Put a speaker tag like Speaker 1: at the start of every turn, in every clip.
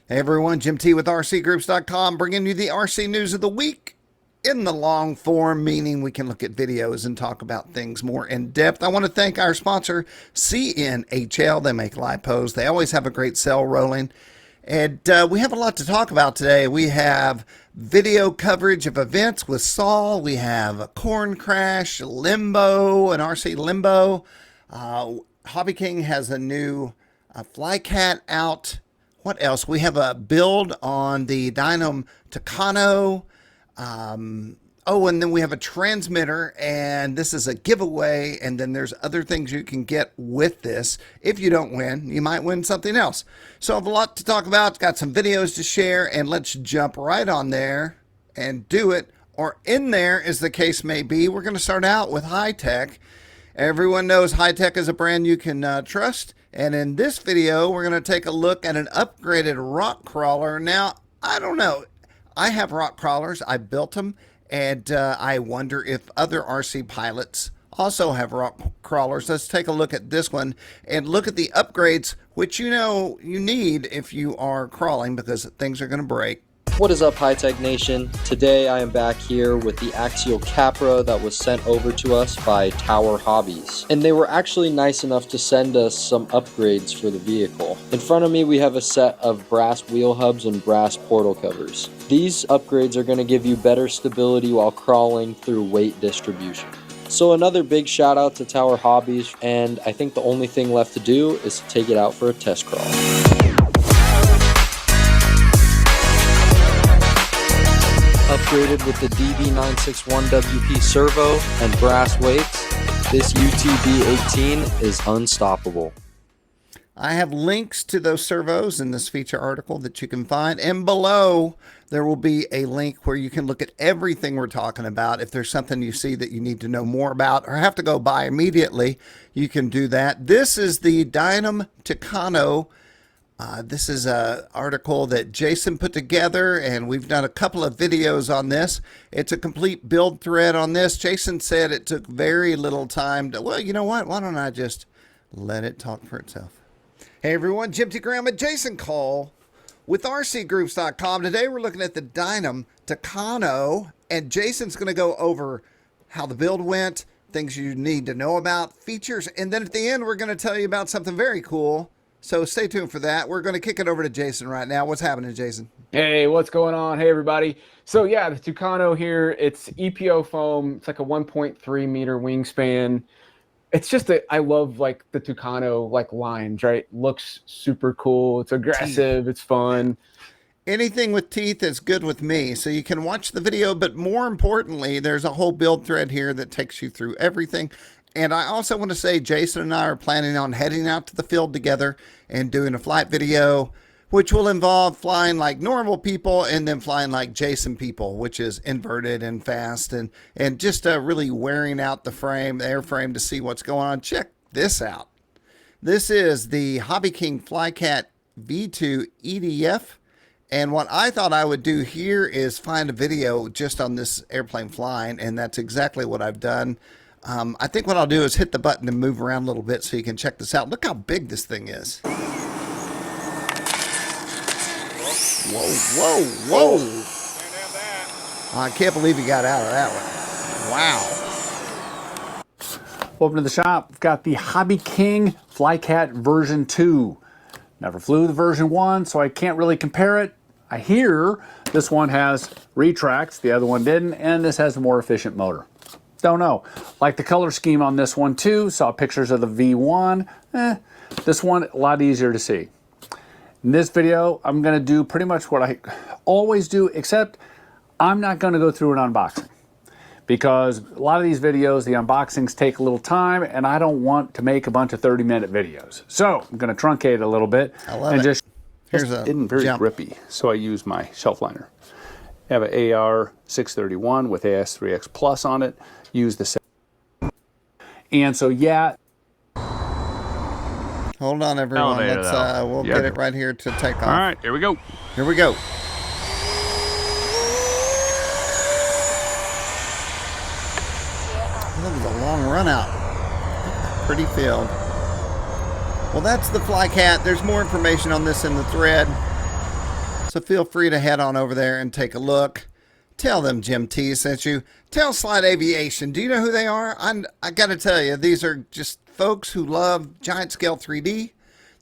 Speaker 1: Hey everyone, Jim T with RCGroups.com, bringing you the RC news of the week in the long form, meaning we can look at videos and talk about things more in depth. I want to thank our sponsor, CNHL. They make lipos. They always have a great sale rolling. And we have a lot to talk about today. We have video coverage of events with Saul. We have a corn crash, limbo, an RC limbo. Hobby King has a new Flycat out. What else? We have a build on the Dynam Tucano. Oh, and then we have a transmitter, and this is a giveaway, and then there's other things you can get with this. If you don't win, you might win something else. So I have a lot to talk about, got some videos to share, and let's jump right on there and do it. Or in there, as the case may be, we're going to start out with Hi-Tech. Everyone knows Hi-Tech is a brand you can trust. And in this video, we're going to take a look at an upgraded rock crawler. Now, I don't know. I have rock crawlers. I built them. And I wonder if other RC pilots also have rock crawlers. Let's take a look at this one and look at the upgrades, which you know you need if you are crawling because things are going to break.
Speaker 2: What is up, Hi-Tech Nation? Today I am back here with the Axial Capra that was sent over to us by Tower Hobbies. And they were actually nice enough to send us some upgrades for the vehicle. In front of me we have a set of brass wheel hubs and brass portal covers. These upgrades are going to give you better stability while crawling through weight distribution. So another big shout out to Tower Hobbies, and I think the only thing left to do is to take it out for a test crawl. Upgraded with the DB961WP servo and brass weights, this UTV-18 is unstoppable.
Speaker 1: I have links to those servos in this feature article that you can find, and below there will be a link where you can look at everything we're talking about. If there's something you see that you need to know more about or have to go buy immediately, you can do that. This is the Dynam Tucano. This is an article that Jason put together, and we've done a couple of videos on this. It's a complete build thread on this. Jason said it took very little time to, well, you know what? Why don't I just let it talk for itself? Hey everyone, Jim T. Graham and Jason Cole with RCGroups.com. Today we're looking at the Dynam Tucano, and Jason's going to go over how the build went, things you need to know about, features, and then at the end we're going to tell you about something very cool. So stay tuned for that. We're going to kick it over to Jason right now. What's happening, Jason?
Speaker 3: Hey, what's going on? Hey, everybody. So yeah, the Tucano here, it's EPO foam. It's like a 1.3 meter wingspan. It's just I love like the Tucano like lines, right? Looks super cool. It's aggressive. It's fun.
Speaker 1: Anything with teeth is good with me. So you can watch the video, but more importantly, there's a whole build thread here that takes you through everything. And I also want to say Jason and I are planning on heading out to the field together and doing a flight video, which will involve flying like normal people and then flying like Jason people, which is inverted and fast and just really wearing out the frame, the airframe to see what's going on. Check this out. This is the Hobby King Flycat V2 EDF. And what I thought I would do here is find a video just on this airplane flying, and that's exactly what I've done. I think what I'll do is hit the button and move around a little bit so you can check this out. Look how big this thing is. Whoa, whoa, whoa. I can't believe he got out of that one. Wow.
Speaker 4: Welcome to the shop. We've got the Hobby King Flycat version 2. Never flew the version 1, so I can't really compare it. I hear this one has retracts, the other one didn't, and this has a more efficient motor. Don't know. Like the color scheme on this one too. Saw pictures of the V1. This one a lot easier to see. In this video, I'm going to do pretty much what I always do, except I'm not going to go through an unboxing. Because a lot of these videos, the unboxings take a little time, and I don't want to make a bunch of 30-minute videos. So I'm going to truncate a little bit.
Speaker 1: I love it.
Speaker 4: Here's a isn't very jump. Grippy, so I use my shelf liner. I have an AR 631 with AS3X Plus on it. Use the and so yeah.
Speaker 1: Hold on, everyone. Let's we'll get it right here to take off.
Speaker 4: All right, here we go.
Speaker 1: Here we go. That was a long run out. Pretty field. Well, that's the Flycat. There's more information on this in the thread. So feel free to head on over there and take a look. Tell them Jim T sent you. Tell Slide Aviation. Do you know who they are? I got to tell you, these are just folks who love giant scale 3D.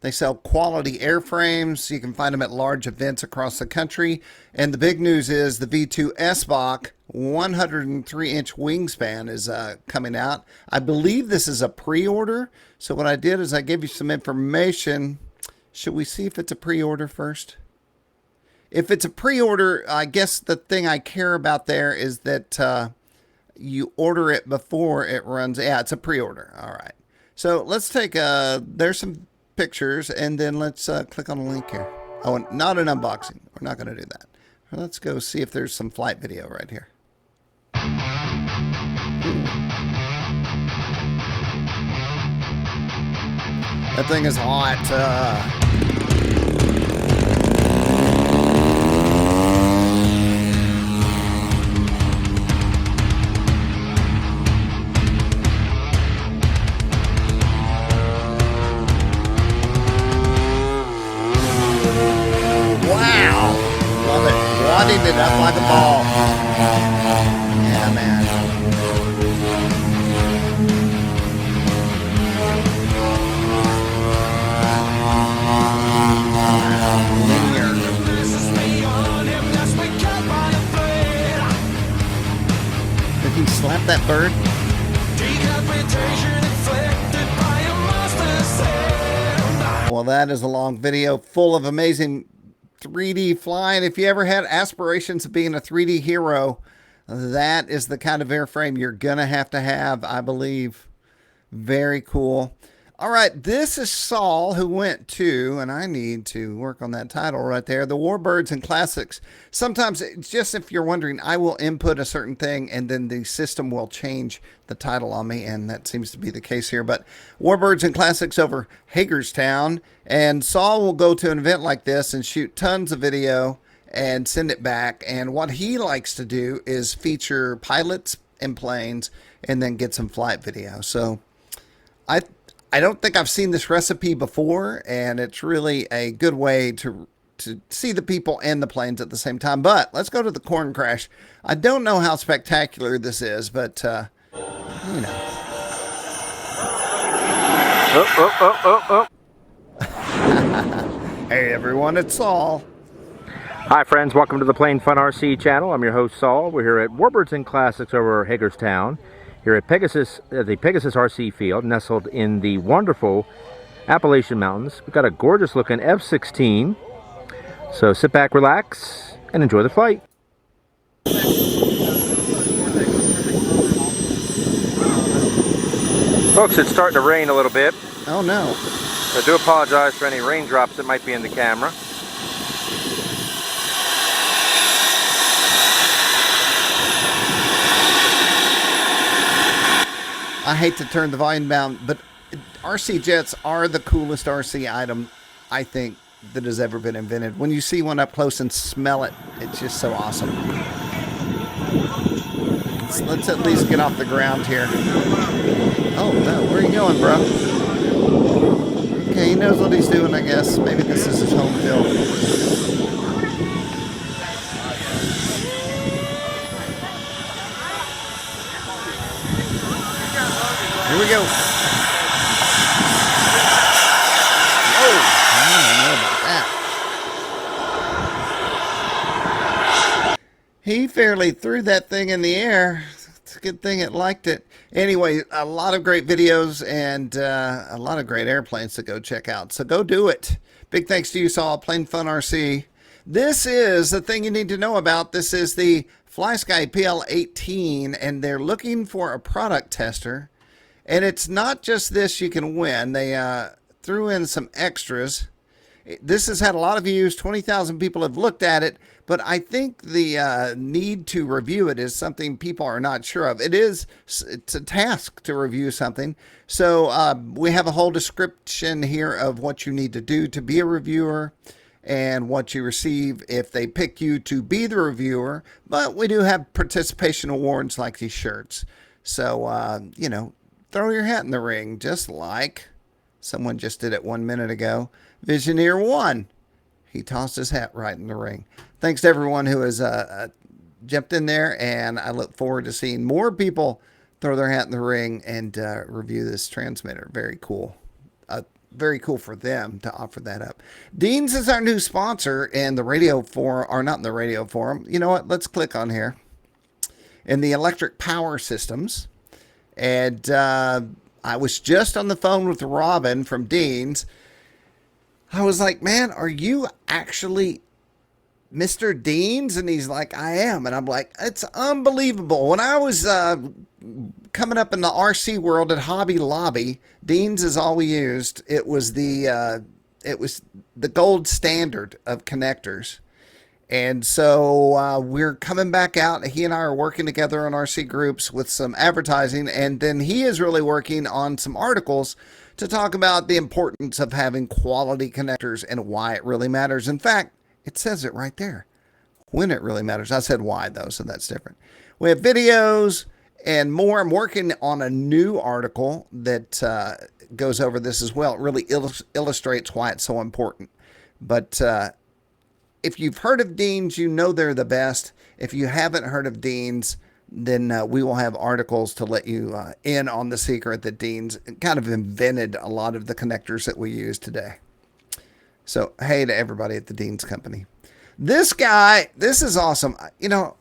Speaker 1: They sell quality airframes. You can find them at large events across the country. And the big news is the V2 SBOC 103-inch wingspan is coming out. I believe this is a pre-order. So what I did is I gave you some information. Should we see if it's a pre-order first? If it's a pre-order, I guess the thing I care about there is that you order it before it runs. Yeah, it's a pre-order. All right. So let's take there's some pictures, and then let's click on the link here. Oh, not an unboxing. We're not going to do that. Let's go see if there's some flight video right here. That thing is hot. Wadding it up like a ball. Yeah, man. Linear. Did he slap that bird? Well, that is a long video full of amazing 3D flying. If you ever had aspirations of being a 3D hero, that is the kind of airframe you're gonna have to have, I believe. Very cool. All right, this is Saul, who went to, and I need to work on that title right there, the Warbirds and Classics. Sometimes, it's just if you're wondering, I will input a certain thing and then the system will change the title on me, and that seems to be the case here. But Warbirds and Classics over Hagerstown, and Saul will go to an event like this and shoot tons of video and send it back. And what he likes to do is feature pilots and planes and then get some flight video. So I don't think I've seen this recipe before, and it's really a good way to see the people and the planes at the same time. But let's go to the corn crash. I don't know how spectacular this is, but, you know. Hey, everyone, it's Saul.
Speaker 5: Hi, friends. Welcome to the Plane Fun RC channel. I'm your host, Saul. We're here at Warbirds and Classics over Hagerstown, here at the Pegasus RC field, nestled in the wonderful Appalachian Mountains. We've got a gorgeous looking F-16. So sit back, relax, and enjoy the flight. Folks, it's starting to rain a little bit.
Speaker 1: Oh no.
Speaker 5: I do apologize for any raindrops that might be in the camera.
Speaker 1: I hate to turn the volume down, but RC jets are the coolest RC item, I think, that has ever been invented. When you see one up close and smell it, it's just so awesome. Let's at least get off the ground here. Oh, no. Where are you going, bro? Okay, he knows what he's doing, I guess. Maybe this is his home field. Here we go. Whoa. I don't know about that. He fairly threw that thing in the air. It's a good thing it liked it. Anyway, a lot of great videos and a lot of great airplanes to go check out. So go do it. Big thanks to you, Saul, Plane Fun RC. This is the thing you need to know about. This is the FlySky PL-18, and they're looking for a product tester. And it's not just this you can win. They threw in some extras. This has had a lot of views. 20,000 people have looked at it. But I think the need to review it is something people are not sure of. It's a task to review something. So we have a whole description here of what you need to do to be a reviewer and what you receive if they pick you to be the reviewer. But we do have participation awards like these shirts. So, you know, throw your hat in the ring, just like someone just did it 1 minute ago. Visioneer 1. He tossed his hat right in the ring. Thanks to everyone who has jumped in there, and I look forward to seeing more people throw their hat in the ring and review this transmitter. Very cool. Very cool for them to offer that up. Dean's is our new sponsor, and the radio forum, or not in the radio forum. You know what? Let's click on here. In the electric power systems. And I was just on the phone with Robin from Dean's. I was like, man, are you actually Mr. Dean's? And he's like, I am. And I'm like, it's unbelievable. When I was coming up in the RC world at Hobby Lobby, Dean's is all we used. It was the gold standard of connectors. And so we're coming back out. He and I are working together on RC groups with some advertising. And then he is really working on some articles to talk about the importance of having quality connectors and why it really matters. In fact, it says it right there, when it really matters. I said why, though, so that's different. We have videos and more. I'm working on a new article that goes over this as well. It really illustrates why it's so important. But if you've heard of Dean's, you know they're the best. If you haven't heard of Dean's, then we will have articles to let you in on the secret that Dean's kind of invented a lot of the connectors that we use today. So, hey to everybody at the Dean's Company. This guy, this is awesome. You know,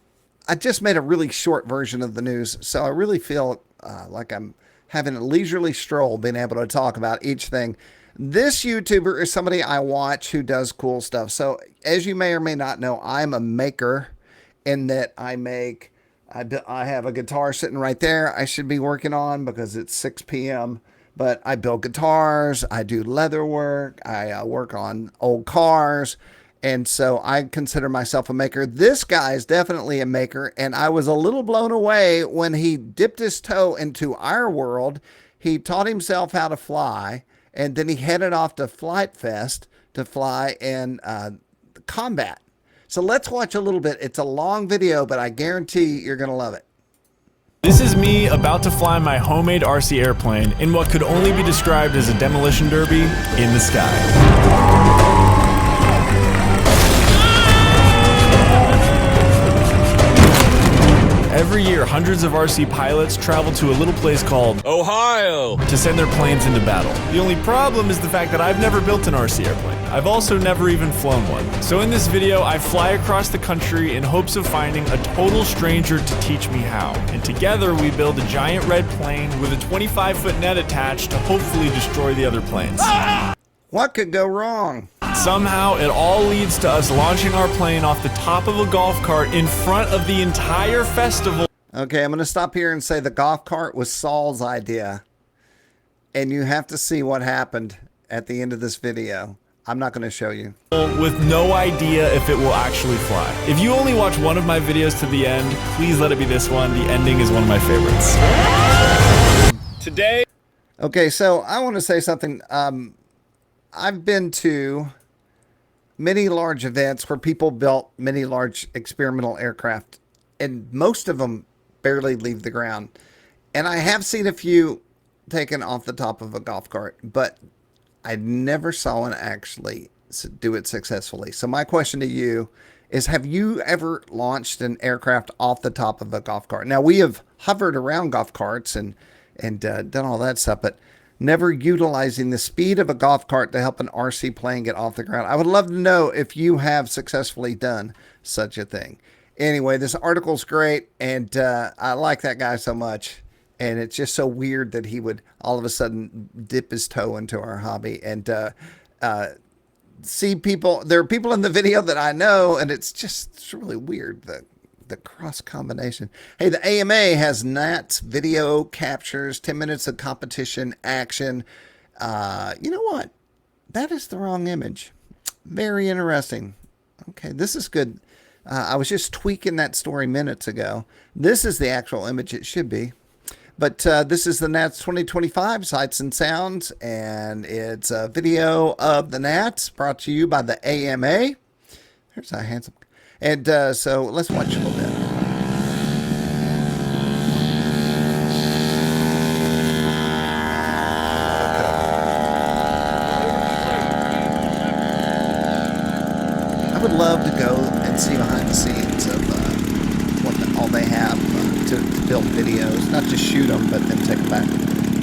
Speaker 1: I just made a really short version of the news, so I really feel like I'm having a leisurely stroll being able to talk about each thing. This YouTuber is somebody I watch who does cool stuff. So, as you may or may not know, I'm a maker in that I have a guitar sitting right there I should be working on because it's 6 p.m., but I build guitars, I do leather work, I work on old cars, and so I consider myself a maker. This guy is definitely a maker, and I was a little blown away when he dipped his toe into our world. He taught himself how to fly, and then he headed off to Flight Fest to fly in combat. So let's watch a little bit. It's a long video, but I guarantee you're going to love it.
Speaker 6: This is me about to fly my homemade RC airplane in what could only be described as a demolition derby in the sky. Every year, hundreds of RC pilots travel to a little place called Ohio to send their planes into battle. The only problem is the fact that I've never built an RC airplane. I've also never even flown one. So in this video, I fly across the country in hopes of finding a total stranger to teach me how. And together we build a giant red plane with a 25-foot net attached to hopefully destroy the other planes.
Speaker 1: What could go wrong?
Speaker 6: Somehow, it all leads to us launching our plane off the top of a golf cart in front of the entire festival.
Speaker 1: Okay, I'm going to stop here and say the golf cart was Saul's idea. And you have to see what happened at the end of this video. I'm not going to show you.
Speaker 6: With no idea if it will actually fly. If you only watch one of my videos to the end, please let it be this one. The ending is one of my favorites. Today.
Speaker 1: Okay, so I want to say something. I've been to many large events where people built many large experimental aircraft, and most of them barely leave the ground. And I have seen a few taken off the top of a golf cart, but I never saw one actually do it successfully. So my question to you is, have you ever launched an aircraft off the top of a golf cart? Now, we have hovered around golf carts and done all that stuff, but never utilizing the speed of a golf cart to help an RC plane get off the ground. I would love to know if you have successfully done such a thing. Anyway, this article's great, and I like that guy so much. And it's just so weird that he would all of a sudden dip his toe into our hobby and see people. There are people in the video that I know, and it's really weird, the cross combination. Hey, the AMA has Nats video captures, 10 minutes of competition action. You know what? That is the wrong image. Very interesting. Okay, this is good. I was just tweaking that story minutes ago. This is the actual image it should be. But this is the Nats 2025 Sights and Sounds, and it's a video of the Nats brought to you by the AMA. There's a handsome. And so let's watch a little bit. would love to go and see behind the scenes of all they have to build videos, not just shoot them, but then take them back.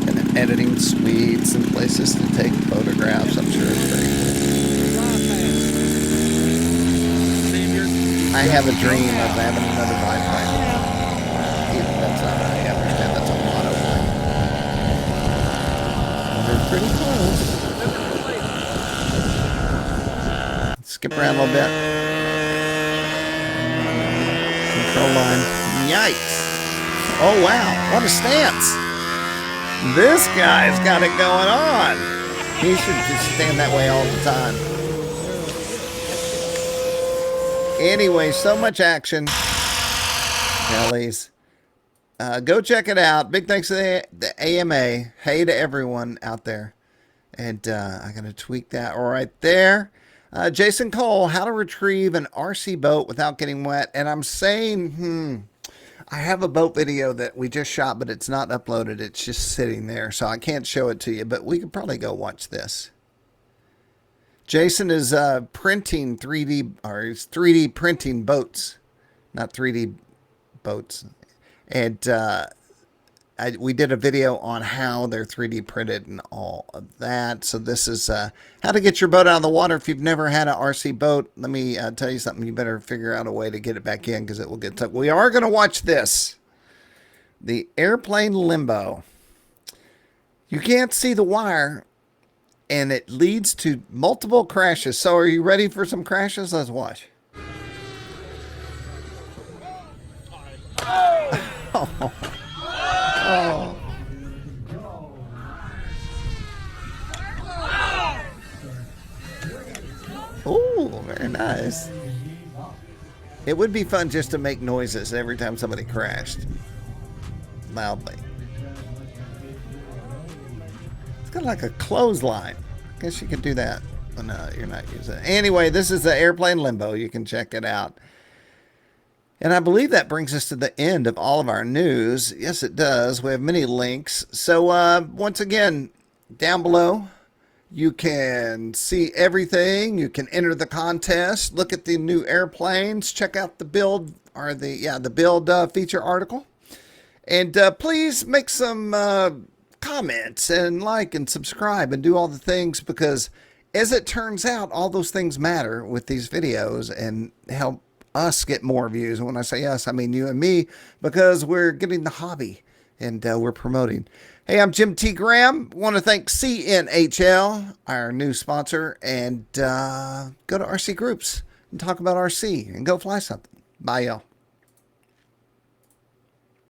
Speaker 1: And then editing suites and places to take photographs. I'm sure it's very cool. I have a dream of having another biplane. Even that's not, I understand that's a motto thing. They're pretty close. Skip around a little bit. Control line. Yikes. Oh, wow. What a stance. This guy's got it going on. He should just stand that way all the time. Anyway, so much action. Hellies. Go check it out. Big thanks to the AMA. Hey to everyone out there. And I'm going to tweak that right there. Jason Cole, how to retrieve an RC boat without getting wet. And I'm saying, I have a boat video that we just shot, but it's not uploaded. It's just sitting there, so I can't show it to you. But we could probably go watch this. Jason is printing 3D, or he's 3D printing boats, not 3D boats. And we did a video on how they're 3D printed and all of that. So this is how to get your boat out of the water. If you've never had an RC boat, let me tell you something. You better figure out a way to get it back in because it will get stuck. We are going to watch this. The airplane limbo. You can't see the wire, and it leads to multiple crashes. So are you ready for some crashes? Let's watch. Oh. Oh. Oh, very nice. It would be fun just to make noises every time somebody crashed. Loudly. It's kind of like a clothesline. I guess you could do that. Oh, no, you're not using it. Anyway, this is the airplane limbo. You can check it out. And I believe that brings us to the end of all of our news. Yes, it does. We have many links. So once again, down below, you can see everything. You can enter the contest. Look at the new airplanes. Check out the build or the build feature article. And please make some comments and like and subscribe and do all the things, because as it turns out, all those things matter with these videos and help us get more views. And when I say us, I mean you and me, because we're getting the hobby and we're promoting. Hey, I'm Jim T. Graham. Want to thank CNHL, our new sponsor, and go to RC Groups and talk about RC and go fly something. Bye, y'all.